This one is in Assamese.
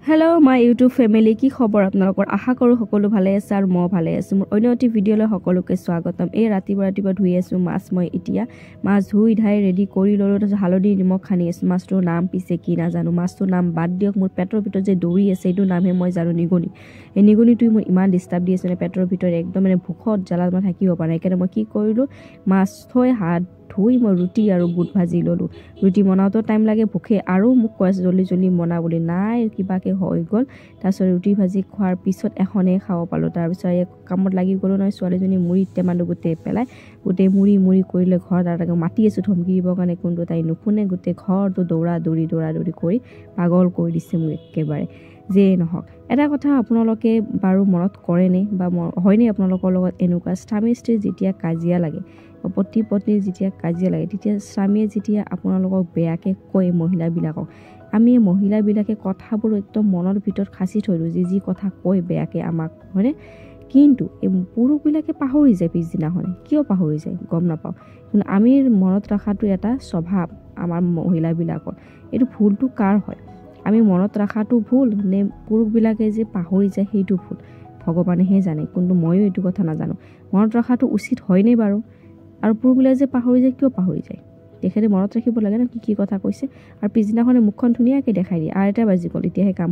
হেল্ল' মাই ইউটিউব ফেমিলি, কি খবৰ আপোনালোকৰ? আশা কৰোঁ সকলো ভালে আছে আৰু মই ভালে আছোঁ। মোৰ অন্য এটি ভিডিঅ'লৈ সকলোকে স্বাগতম। এই ৰাতিপুৱা ধুই আছোঁ মাছ। মই এতিয়া মাছ ধুই ধাই ৰেডি কৰি ল'লোঁ। তাৰপিছত হালধি নিমখ সানি আছোঁ। মাছটোৰ নাম পিছে কি নাজানো। মাছটোৰ নাম বাদ দিয়ক, মোৰ পেটৰ ভিতৰত যে দৌৰি আছে এইটো নামহে মই জানো, নিগনি। এই নিগনিটোৱে মোৰ ইমান ডিষ্টাৰ্ব দি আছে মানে পেটৰ ভিতৰত, একদম মানে ভোকত জ্বালাত মই থাকিব পৰা নাই। সেইকাৰণে মই কি কৰিলোঁ, মাছ থৈ হাত ধুই মই ৰুটি আৰু বুট ভাজি ল'লোঁ। ৰুটি বনাওঁতেও টাইম লাগে, ভোকে আৰু মোক কৈ আছে জল্দি জল্দি বনা বুলি। নাই, কিবাকৈ হৈ গ'ল। তাৰপিছত ৰুটি ভাজি খোৱাৰ পিছত এখনেই খাব পালোঁ। তাৰপিছত এই কামত লাগি গ'লোঁ নহয়। ছোৱালীজনী মুড়ি টেমাটো গোটেই পেলাই গোটেই মুড়ি কৰিলে ঘৰত, আৰু তাকে মাতি আছোঁ ধমকি দিবৰ কাৰণে, কিন্তু তাই নুশুনে। গোটেই ঘৰটো দৌৰা দৌৰি কৰি পাগল কৰি দিছে মোক একেবাৰে। যিয়েই নহওক, এটা কথা আপোনালোকে বাৰু মনত কৰেনে বা হয়নে আপোনালোকৰ লগত এনেকুৱা, স্বামী স্ত্ৰীৰ যেতিয়া কাজিয়া লাগে, পতি পত্নীৰ যেতিয়া কাজিয়া লাগে, তেতিয়া স্বামীয়ে যেতিয়া আপোনালোকক বেয়াকৈ কয়, মহিলাবিলাকক, আমি মহিলাবিলাকে কথাবোৰ একদম মনৰ ভিতৰত সাঁচি থৈ দিওঁ, যি কথা কয় বেয়াকৈ আমাক, হয়নে? কিন্তু এই পুৰুষবিলাকে পাহৰি যায় পিছদিনাখনে। কিয় পাহৰি যায় গম নাপাওঁ, কিন্তু আমি মনত ৰখাটো এটা স্বভাৱ আমাৰ মহিলাবিলাকৰ। এইটো ভুলটো কাৰ হয়? আমি মনত ৰখাটো ভুল নে পুৰুষবিলাকে যে পাহৰি যায় সেইটো ভুল? ভগৱানেহে জানে, কিন্তু ময়ো এইটো কথা নাজানো। মনত ৰখাটো উচিত হয়নে বাৰু? আৰু পুৰুষবিলাকে যে পাহৰি যায়, কিয় পাহৰি যায়? তেখেতে মনত ৰাখিব লাগে ন কি কথা কৈছে, আৰু পিছদিনাখনে মুখখন ধুনীয়াকৈ দেখাই দিয়ে। আৰু এটা বাজি গ'ল, এতিয়াহে কাম